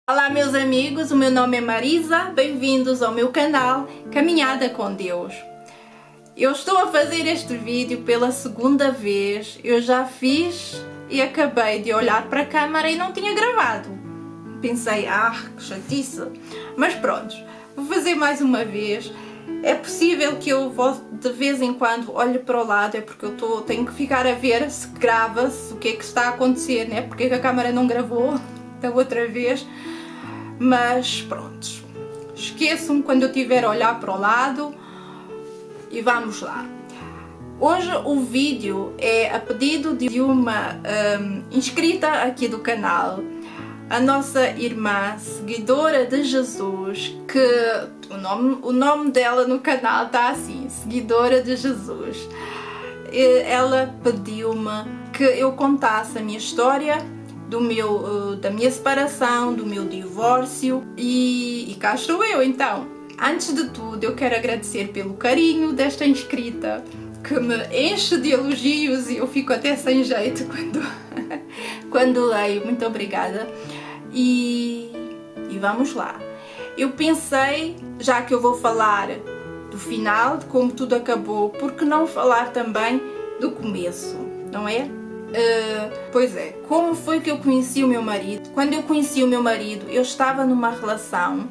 Olá meus amigos, o meu nome é Marisa, bem-vindos ao meu canal Caminhada com Deus. Eu estou a fazer este vídeo pela segunda vez, eu já fiz e acabei de olhar para a câmera e não tinha gravado. Pensei, que chatice, mas pronto, vou fazer mais uma vez. É possível que eu de vez em quando olhe para o lado, é porque eu tenho que ficar a ver se grava-se, o que é que está a acontecer, né? Porque a câmera não gravou da outra vez. Mas pronto, esqueçam-me quando eu estiver a olhar para o lado e vamos lá. Hoje o vídeo é a pedido de uma inscrita aqui do canal, a nossa irmã seguidora de Jesus, que o nome dela no canal está assim, seguidora de Jesus. Ela pediu-me que eu contasse a minha história da minha separação, do meu divórcio e cá estou eu então. Antes de tudo eu quero agradecer pelo carinho desta inscrita que me enche de elogios e eu fico até sem jeito quando leio. Muito obrigada e vamos lá. Eu pensei, já que eu vou falar do final, de como tudo acabou, por que não falar também do começo, não é? Pois é, como foi que eu conheci o meu marido? Quando eu conheci o meu marido, eu estava numa relação.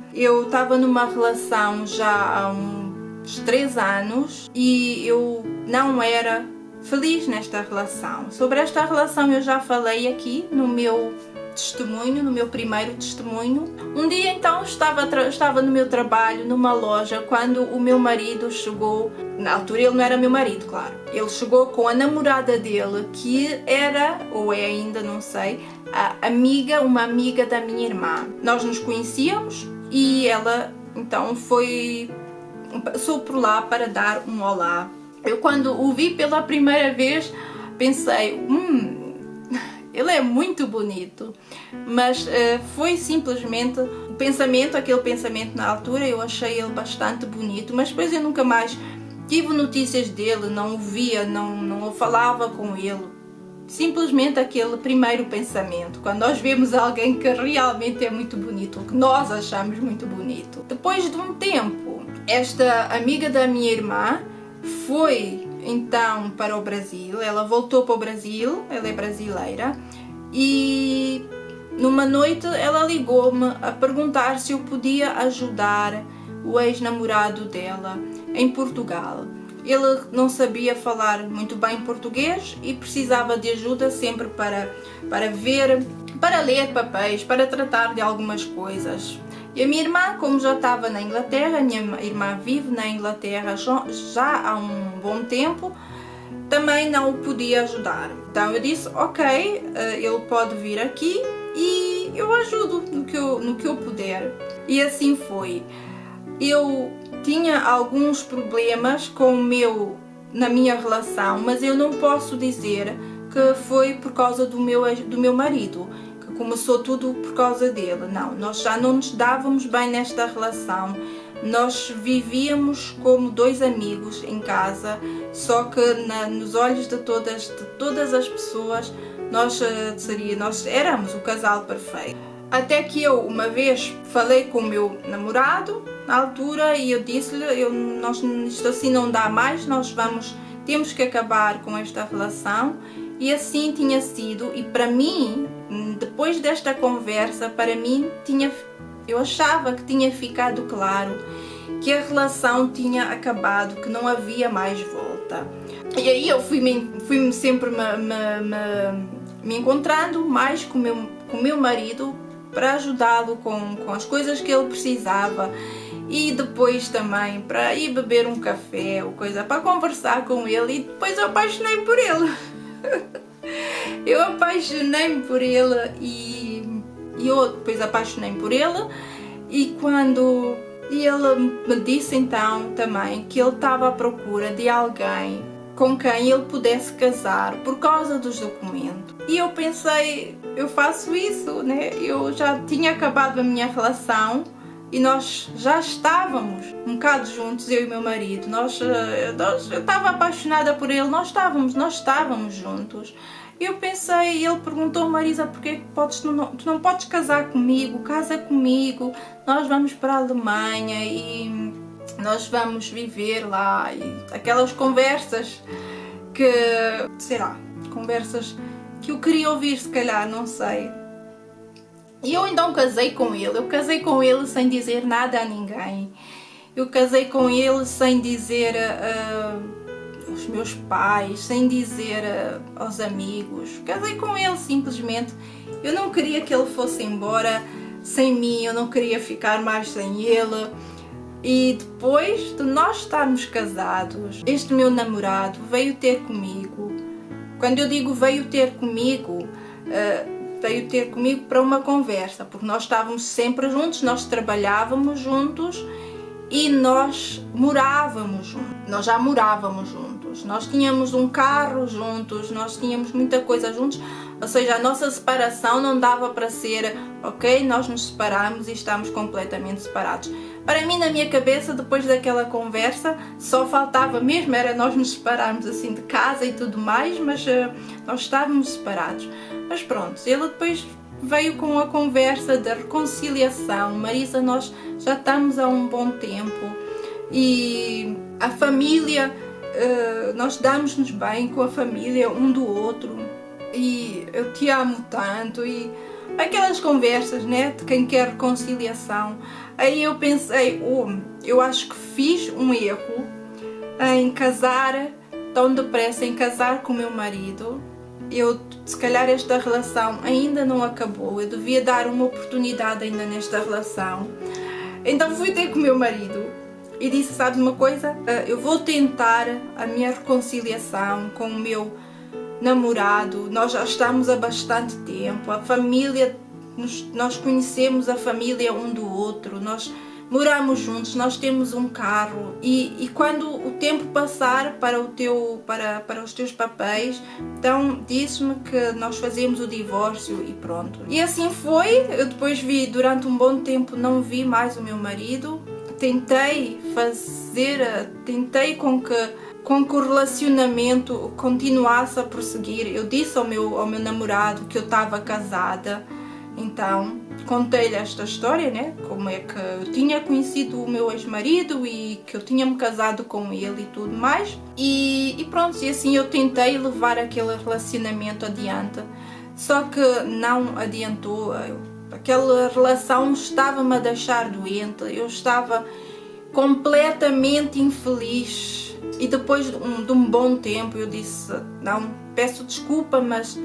Já há uns 3 anos e eu não era feliz nesta relação. Sobre esta relação eu já falei aqui no meu testemunho, no meu primeiro testemunho. Um dia então estava no meu trabalho, numa loja, quando o meu marido chegou. Na altura ele não era meu marido, claro. Ele chegou com a namorada dele, que era, ou é ainda, não sei, uma amiga da minha irmã. Nós nos conhecíamos e ela então passou por lá para dar um olá. Eu quando o vi pela primeira vez pensei, ele é muito bonito, mas foi simplesmente aquele pensamento na altura. Eu achei ele bastante bonito, mas depois eu nunca mais tive notícias dele, não o via, não falava com ele. Simplesmente aquele primeiro pensamento, quando nós vemos alguém que realmente é muito bonito, que nós achamos muito bonito. Depois de um tempo, esta amiga da minha irmã foi então para o Brasil. Ela voltou para o Brasil, ela é brasileira, e numa noite ela ligou-me a perguntar se eu podia ajudar o ex-namorado dela em Portugal. Ele não sabia falar muito bem português e precisava de ajuda sempre para ler papéis, para tratar de algumas coisas. E a minha irmã, como já estava na Inglaterra, a minha irmã vive na Inglaterra já há um bom tempo, também não o podia ajudar. Então eu disse, ok, ele pode vir aqui e eu ajudo no que eu puder. E assim foi. Eu tinha alguns problemas na minha relação, mas eu não posso dizer que foi por causa do meu marido, que começou tudo por causa dele. Não, nós já não nos dávamos bem nesta relação. Nós vivíamos como 2 amigos em casa, só que nos olhos de todas as pessoas nós éramos o casal perfeito. Até que eu uma vez falei com o meu namorado na altura e eu disse-lhe, isto assim não dá mais, temos que acabar com esta relação. E assim tinha sido, e para mim, depois desta conversa, eu achava que tinha ficado claro que a relação tinha acabado, que não havia mais volta. E aí eu fui-me sempre me encontrando mais com o meu marido para ajudá-lo com as coisas que ele precisava, e depois também para ir beber um café ou coisa, para conversar com ele. E depois eu apaixonei por ele. Eu apaixonei-me por ele e eu depois apaixonei-me por ele. E quando ele me disse então também que ele estava à procura de alguém com quem ele pudesse casar por causa dos documentos. E eu pensei, eu faço isso, né? Eu já tinha acabado a minha relação e nós já estávamos um bocado juntos, eu e meu marido. Eu estava apaixonada por ele, nós estávamos juntos. Eu pensei, ele perguntou: Marisa, porque tu não podes casar comigo? Casa comigo, nós vamos para a Alemanha e nós vamos viver lá. E aquelas conversas que, sei lá, conversas que eu queria ouvir, se calhar, não sei. E eu então casei com ele. Eu casei com ele sem dizer nada a ninguém. Eu casei com ele sem dizer aos meus pais, sem dizer aos amigos. Casei com ele simplesmente. Eu não queria que ele fosse embora sem mim, eu não queria ficar mais sem ele. E depois de nós estarmos casados, este meu namorado veio ter comigo. Quando eu digo veio ter comigo para uma conversa, porque nós estávamos sempre juntos, nós trabalhávamos juntos e nós morávamos juntos. Nós já morávamos juntos, nós tínhamos um carro juntos, nós tínhamos muita coisa juntos. Ou seja, a nossa separação não dava para ser, ok, nós nos separamos e estamos completamente separados. Para mim, na minha cabeça, depois daquela conversa, só faltava mesmo, era nós nos separarmos assim de casa e tudo mais, mas nós estávamos separados. Mas pronto, ele depois veio com a conversa da reconciliação. Marisa, nós já estamos há um bom tempo e a família, nós damos-nos bem com a família um do outro. E eu te amo tanto, e aquelas conversas, né, de quem quer reconciliação. Aí eu pensei, eu acho que fiz um erro em casar tão depressa, em casar com o meu marido. Se calhar esta relação ainda não acabou, eu devia dar uma oportunidade ainda nesta relação. Então fui ter com o meu marido e disse, sabes uma coisa, eu vou tentar a minha reconciliação com o meu namorado. Nós já estamos há bastante tempo, a família, nós conhecemos a família um do outro, nós moramos juntos, nós temos um carro e quando o tempo passar para os teus papéis, então diz-me que nós fazemos o divórcio e pronto. E assim foi. Eu depois durante um bom tempo não vi mais o meu marido, tentei com que o relacionamento continuasse a prosseguir. Eu disse ao meu namorado que eu estava casada, então contei-lhe esta história, né? Como é que eu tinha conhecido o meu ex-marido e que eu tinha-me casado com ele e tudo mais. E pronto, e assim eu tentei levar aquele relacionamento adiante, só que não adiantou. Aquela relação estava-me a deixar doente, eu estava completamente infeliz. E depois de um bom tempo eu disse, não, peço desculpa, mas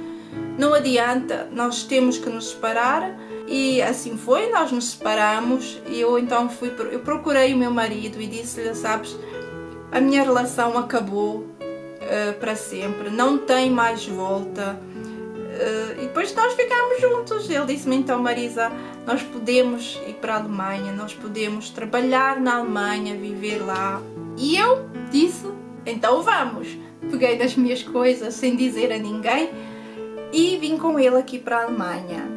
não adianta, nós temos que nos separar. E assim foi, nós nos separamos e eu então eu procurei o meu marido e disse-lhe, sabes, a minha relação acabou para sempre, não tem mais volta. E depois nós ficámos juntos. Ele disse-me, então Marisa, nós podemos ir para a Alemanha, nós podemos trabalhar na Alemanha, viver lá. E eu disse, então vamos. Peguei das minhas coisas sem dizer a ninguém e vim com ele aqui para a Alemanha.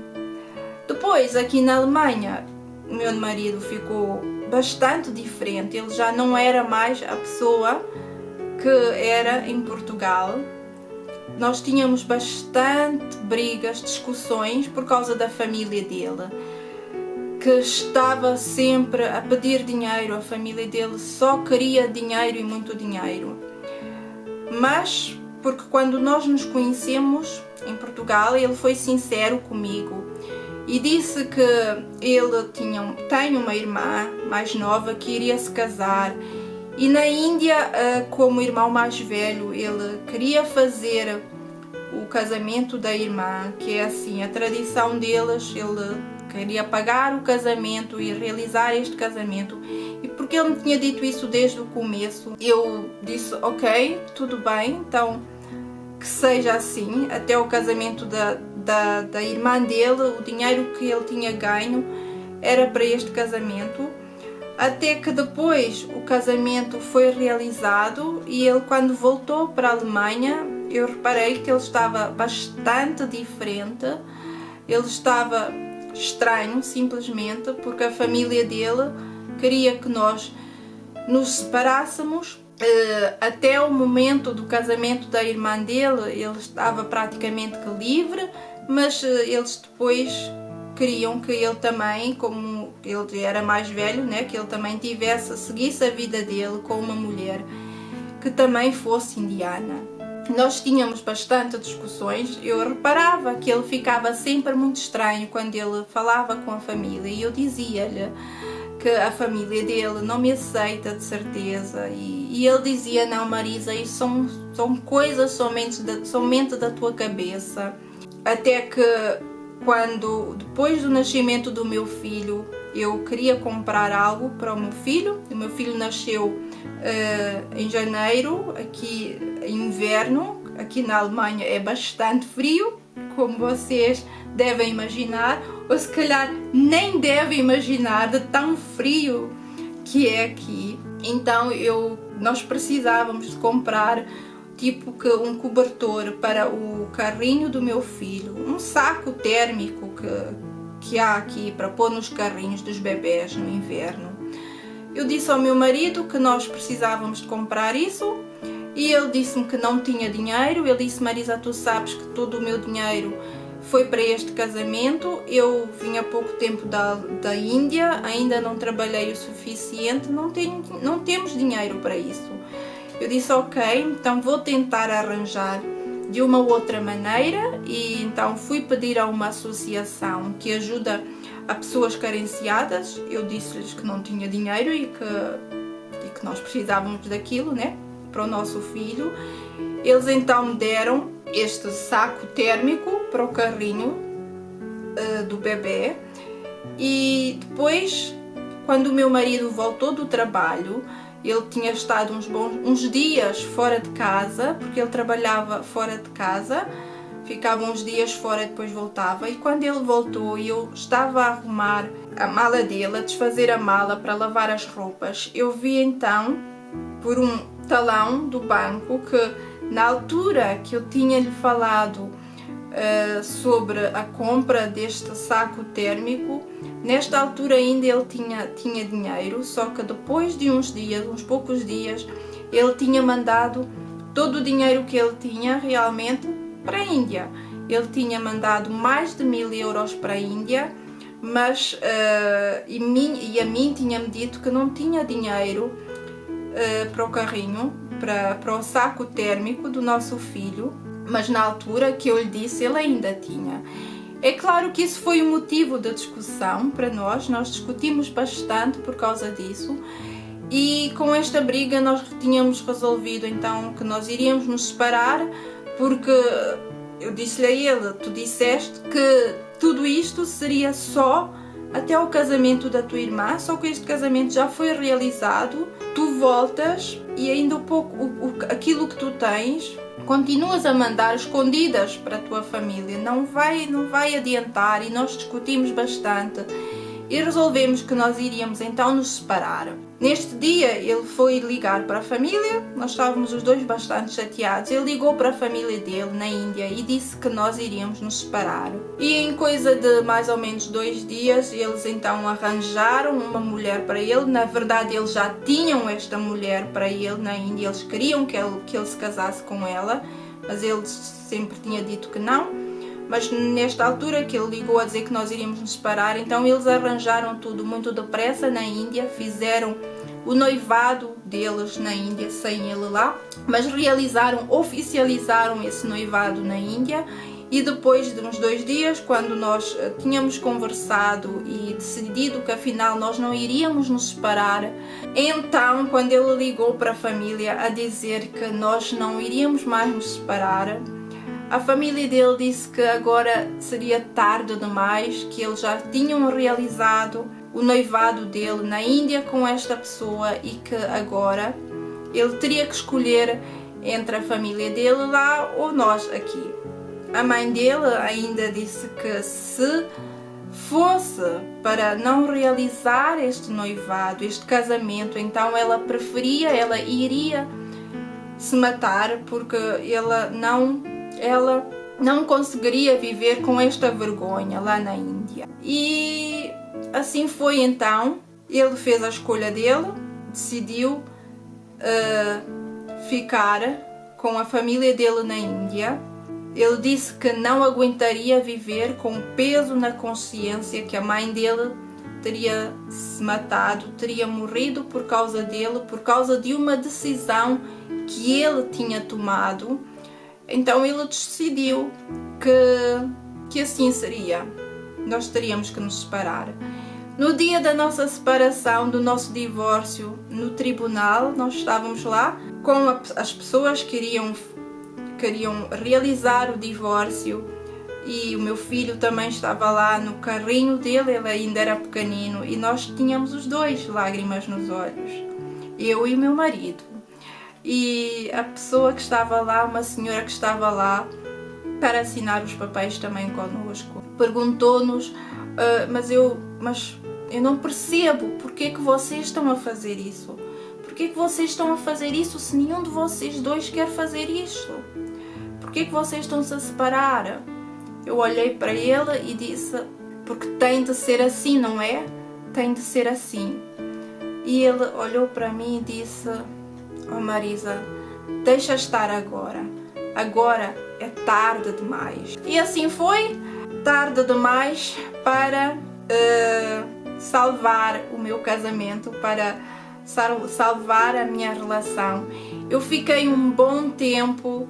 Depois, aqui na Alemanha, o meu marido ficou bastante diferente. Ele já não era mais a pessoa que era em Portugal. Nós tínhamos bastante brigas, discussões por causa da família dele, que estava sempre a pedir dinheiro. A família dele só queria dinheiro e muito dinheiro. Mas, porque quando nós nos conhecemos em Portugal, ele foi sincero comigo e disse que ele tem uma irmã mais nova que iria se casar. E na Índia, como irmão mais velho, ele queria fazer o casamento da irmã, que é assim, a tradição deles. Ele queria pagar o casamento e realizar este casamento. E porque ele me tinha dito isso desde o começo, eu disse, ok, tudo bem, então que seja assim, até o casamento da irmã dele, o dinheiro que ele tinha ganho era para este casamento. Até que depois o casamento foi realizado e ele, quando voltou para a Alemanha, eu reparei que ele estava bastante diferente. Ele estava estranho, simplesmente, porque a família dele queria que nós nos separássemos Até o momento do casamento da irmã dele, ele estava praticamente que livre, mas eles depois queriam que ele também, como ele era mais velho, né, que ele também seguisse a vida dele com uma mulher que também fosse indiana. Nós tínhamos bastante discussões. Eu reparava que ele ficava sempre muito estranho quando ele falava com a família, e eu dizia-lhe que a família dele não me aceita de certeza, e ele dizia: não, Marisa, isso são coisas somente da tua cabeça. Até que depois do nascimento do meu filho, eu queria comprar algo para o meu filho nasceu em janeiro, aqui inverno, aqui na Alemanha é bastante frio, como vocês devem imaginar, ou se calhar nem devem imaginar de tão frio que é aqui. Então nós precisávamos de comprar tipo que um cobertor para o carrinho do meu filho, um saco térmico que há aqui para pôr nos carrinhos dos bebés no inverno. Eu disse ao meu marido que nós precisávamos de comprar isso, e ele disse-me que não tinha dinheiro. Ele disse: Marisa, tu sabes que todo o meu dinheiro foi para este casamento, eu vim há pouco tempo da Índia, ainda não trabalhei o suficiente, não temos dinheiro para isso. Eu disse: ok, então vou tentar arranjar de uma outra maneira, e então fui pedir a uma associação que ajuda a pessoas carenciadas. Eu disse-lhes que não tinha dinheiro e que nós precisávamos daquilo, né, para o nosso filho. Eles então me deram este saco térmico para o carrinho do bebê, e depois, quando o meu marido voltou do trabalho, ele tinha estado uns dias fora de casa, porque ele trabalhava fora de casa, ficava uns dias fora e depois voltava. E quando ele voltou e eu estava a arrumar a mala dele, a desfazer a mala para lavar as roupas, eu vi então, por um talão do banco, que na altura que eu tinha-lhe falado sobre a compra deste saco térmico, nesta altura ainda ele tinha dinheiro, só que depois de uns poucos dias, ele tinha mandado todo o dinheiro que ele tinha realmente para a Índia. Ele tinha mandado mais de 1000 euros para a Índia, mas a mim tinha-me dito que não tinha dinheiro para o carrinho, para o saco térmico do nosso filho, mas na altura que eu lhe disse ele ainda tinha. É claro que isso foi um motivo de discussão para nós discutimos bastante por causa disso, e com esta briga nós tínhamos resolvido então que nós iríamos nos separar, porque eu disse-lhe a ele: tu disseste que tudo isto seria só até ao casamento da tua irmã, só que este casamento já foi realizado, tu voltas e ainda aquilo que tu tens continuas a mandar escondidas para a tua família, não vai adiantar. E nós discutimos bastante e resolvemos que nós iríamos então nos separar. Neste dia ele foi ligar para a família, nós estávamos os dois bastante chateados. Ele ligou para a família dele na Índia e disse que nós iríamos nos separar. E em coisa de mais ou menos 2 dias, eles então arranjaram uma mulher para ele. Na verdade, eles já tinham esta mulher para ele na Índia, eles queriam que ele se casasse com ela, mas ele sempre tinha dito que não. Mas nesta altura que ele ligou a dizer que nós iríamos nos separar, então eles arranjaram tudo muito depressa na Índia, fizeram o noivado deles na Índia sem ele lá, mas oficializaram esse noivado na Índia. E depois de uns 2 dias, quando nós tínhamos conversado e decidido que afinal nós não iríamos nos separar, então quando ele ligou para a família a dizer que nós não iríamos mais nos separar, a família dele disse que agora seria tarde demais, que eles já tinham realizado o noivado dele na Índia com esta pessoa e que agora ele teria que escolher entre a família dele lá ou nós aqui. A mãe dele ainda disse que se fosse para não realizar este noivado, este casamento, então ela iria se matar, porque ela não conseguiria viver com esta vergonha lá na Índia. E assim foi então, ele fez a escolha dele, decidiu ficar com a família dele na Índia. Ele disse que não aguentaria viver com o peso na consciência que a mãe dele teria se matado, teria morrido por causa dele, por causa de uma decisão que ele tinha tomado. Então ele decidiu que assim seria. Nós teríamos que nos separar. No dia da nossa separação, do nosso divórcio, no tribunal, nós estávamos lá com as pessoas que queriam realizar o divórcio, e o meu filho também estava lá no carrinho dele, ele ainda era pequenino, e nós tínhamos os dois lágrimas nos olhos, eu e o meu marido. E a pessoa que estava lá, uma senhora que estava lá para assinar os papéis também connosco, perguntou-nos, mas eu não percebo porque é que vocês estão a fazer isso. Porquê é que vocês estão a fazer isso se nenhum de vocês dois quer fazer isto? Porquê é que vocês estão-se a separar? Eu olhei para ele e disse, porque tem de ser assim, não é? Tem de ser assim. E ele olhou para mim e disse, oh Marisa, deixa estar agora. Agora é tarde demais. E assim foi, tarde demais para salvar o meu casamento, para salvar a minha relação. Eu fiquei um bom tempo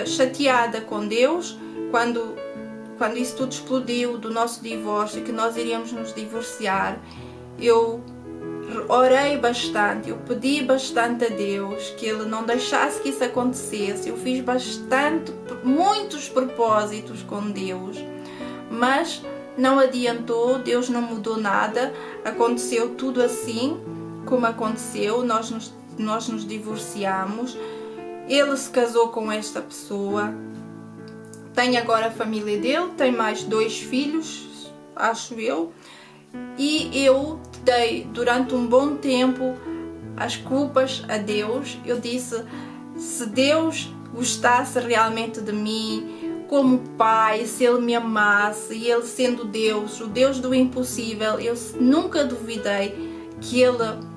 chateada com Deus quando isso tudo explodiu do nosso divórcio, que nós iríamos nos divorciar. Eu orei bastante, eu pedi bastante a Deus que Ele não deixasse que isso acontecesse. Eu fiz muitos propósitos com Deus, mas não adiantou, Deus não mudou nada, aconteceu tudo assim como aconteceu, nós nos divorciamos, ele se casou com esta pessoa, tem agora a família dele, tem mais 2 filhos, acho eu, e eu dei durante um bom tempo as culpas a Deus. Eu disse, se Deus gostasse realmente de mim como pai, se Ele me amasse, e Ele sendo Deus, o Deus do impossível, eu nunca duvidei que Ele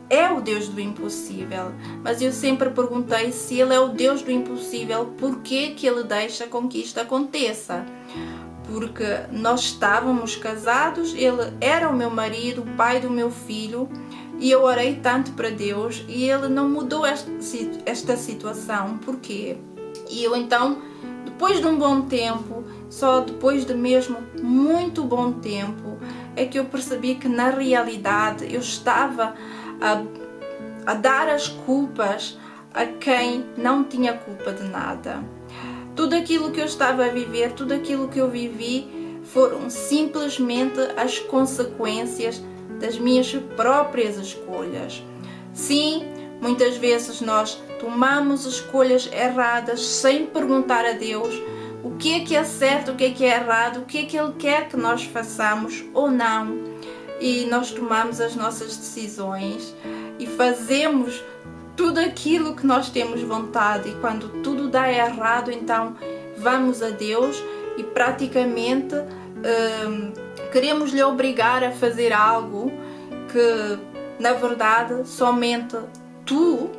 é o Deus do impossível, mas eu sempre perguntei, se Ele é o Deus do impossível, por que Ele deixa com que isto aconteça? Porque nós estávamos casados, Ele era o meu marido, o pai do meu filho, e eu orei tanto para Deus e Ele não mudou esta situação. Porquê? E eu então, depois de um bom tempo, só depois de mesmo muito bom tempo, é que eu percebi que na realidade eu estava a dar as culpas a quem não tinha culpa de nada. Tudo aquilo que eu estava a viver, tudo aquilo que eu vivi, foram simplesmente as consequências das minhas próprias escolhas. Sim, muitas vezes nós tomamos escolhas erradas sem perguntar a Deus o que é certo, o que é errado, o que Ele quer que nós façamos ou não. E nós tomamos as nossas decisões e fazemos tudo aquilo que nós temos vontade, e quando tudo dá errado, então vamos a Deus e praticamente queremos lhe obrigar a fazer algo que na verdade somente tu,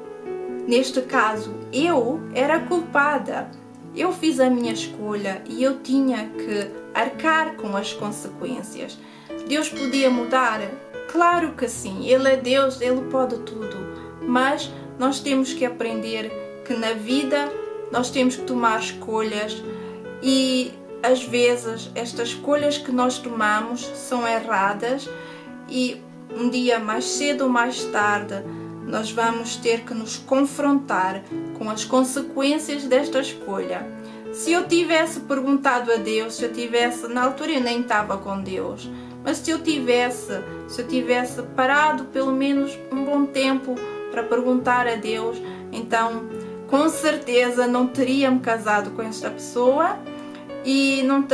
neste caso eu, era culpada. Eu fiz a minha escolha e eu tinha que arcar com as consequências. Deus podia mudar? Claro que sim, Ele é Deus, Ele pode tudo, mas nós temos que aprender que na vida nós temos que tomar escolhas, e às vezes estas escolhas que nós tomamos são erradas, e um dia mais cedo ou mais tarde nós vamos ter que nos confrontar com as consequências desta escolha. Se eu tivesse perguntado a Deus, na altura eu nem estava com Deus, mas se eu tivesse parado pelo menos um bom tempo para perguntar a Deus, então com certeza não teria me casado com esta pessoa e não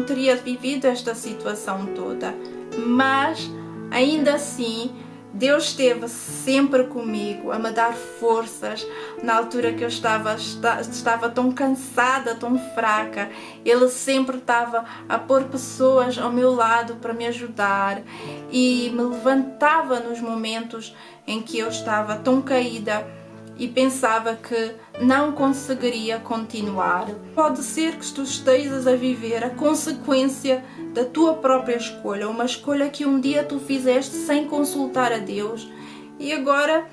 teria vivido esta situação toda. Mas ainda assim Deus esteve sempre comigo, a me dar forças na altura que eu estava tão cansada, tão fraca. Ele sempre estava a pôr pessoas ao meu lado para me ajudar e me levantava nos momentos em que eu estava tão caída e pensava que não conseguiria continuar. Pode ser que tu estejas a viver a consequência da tua própria escolha, uma escolha que um dia tu fizeste sem consultar a Deus e agora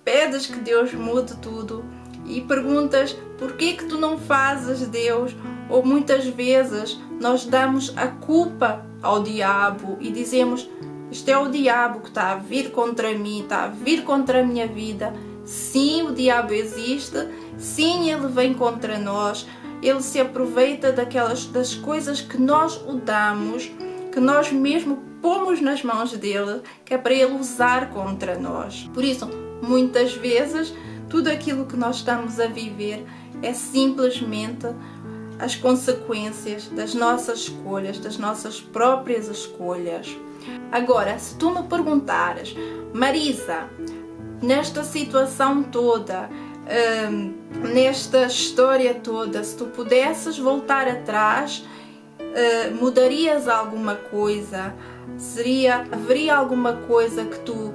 pedes que Deus mude tudo e perguntas porquê que tu não fazes, Deus, ou muitas vezes nós damos a culpa ao diabo e dizemos: isto é o diabo que está a vir contra mim, está a vir contra a minha vida. Sim, o diabo existe, sim, ele vem contra nós, ele se aproveita das coisas que nós o damos, que nós mesmo pomos nas mãos dele, que é para ele usar contra nós. Por isso, muitas vezes, tudo aquilo que nós estamos a viver é simplesmente as consequências das nossas escolhas, das nossas próprias escolhas. Agora, se tu me perguntares: Marisa, nesta situação toda, nesta história toda, se tu pudesses voltar atrás, mudarias alguma coisa? Haveria alguma coisa que tu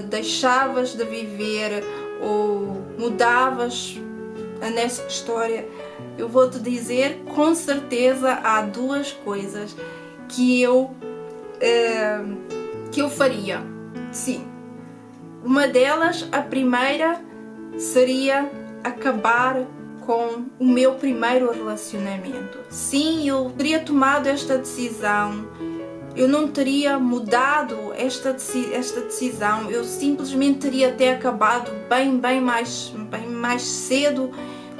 deixavas de viver ou mudavas nessa história? Eu vou te dizer, com certeza há duas coisas que eu faria. Sim. Uma delas, a primeira, seria acabar com o meu primeiro relacionamento. Sim, eu teria tomado esta decisão, eu não teria mudado esta decisão, eu simplesmente teria até acabado bem mais cedo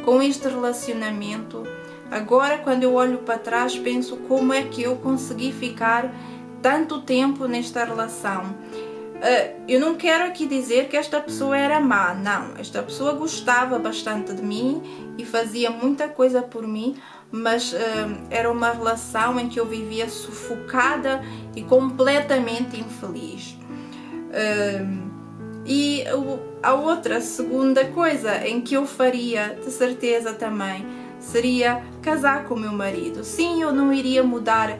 com este relacionamento. Agora, quando eu olho para trás, penso como é que eu consegui ficar tanto tempo nesta relação. Eu não quero aqui dizer que esta pessoa era má, não. Esta pessoa gostava bastante de mim e fazia muita coisa por mim, mas era uma relação em que eu vivia sufocada e completamente infeliz. E a segunda coisa em que eu faria, de certeza também, seria casar com o meu marido. Sim, eu não iria mudar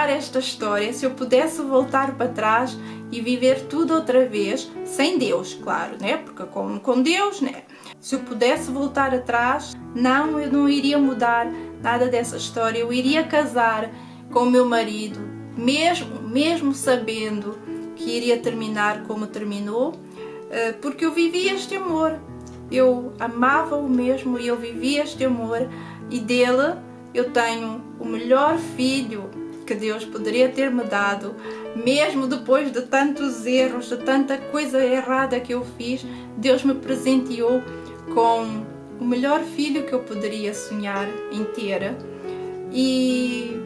esta história se eu pudesse voltar para trás e viver tudo outra vez, sem Deus, claro, né? Porque com Deus, né? Se eu pudesse voltar atrás, eu não iria mudar nada dessa história. Eu iria casar com o meu marido, mesmo sabendo que iria terminar como terminou, porque eu vivia este amor. Eu amava-o mesmo e eu vivia este amor, e dele eu tenho o melhor filho que Deus poderia ter me dado, mesmo depois de tantos erros, de tanta coisa errada que eu fiz. Deus me presenteou com o melhor filho que eu poderia sonhar em ter. E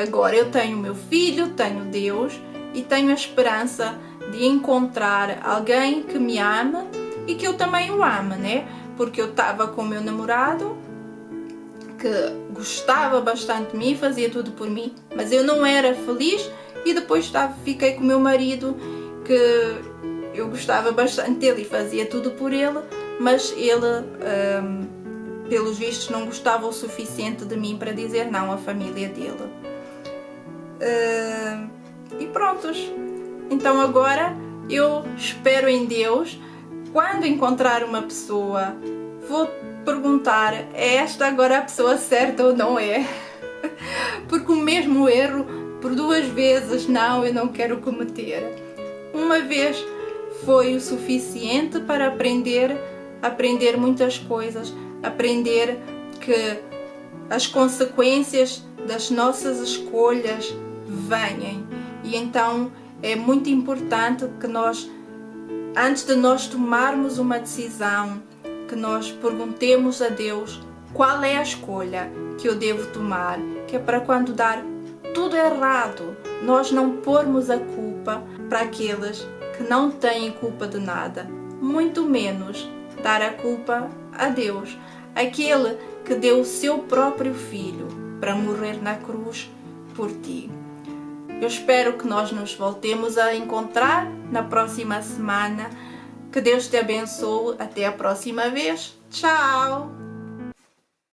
agora eu tenho o meu filho, tenho Deus e tenho a esperança de encontrar alguém que me ama e que eu também o ame, né? Porque eu estava com o meu namorado, que gostava bastante de mim, fazia tudo por mim, mas eu não era feliz, e depois fiquei com o meu marido, que eu gostava bastante dele e fazia tudo por ele, mas ele, pelos vistos, não gostava o suficiente de mim para dizer não à família dele. E prontos. Então agora eu espero em Deus. Quando encontrar uma pessoa, vou perguntar: é esta agora a pessoa certa ou não é? Porque o mesmo erro por duas vezes eu não quero cometer. Uma vez foi o suficiente para aprender muitas coisas, aprender que as consequências das nossas escolhas vêm. E então é muito importante que nós, antes de nós tomarmos uma decisão, que nós perguntemos a Deus qual é a escolha que eu devo tomar, que é para quando dar tudo errado, nós não pormos a culpa para aqueles que não têm culpa de nada, muito menos dar a culpa a Deus, aquele que deu o seu próprio filho para morrer na cruz por ti. Eu espero que nós nos voltemos a encontrar na próxima semana. Que Deus te abençoe. Até a próxima vez. Tchau!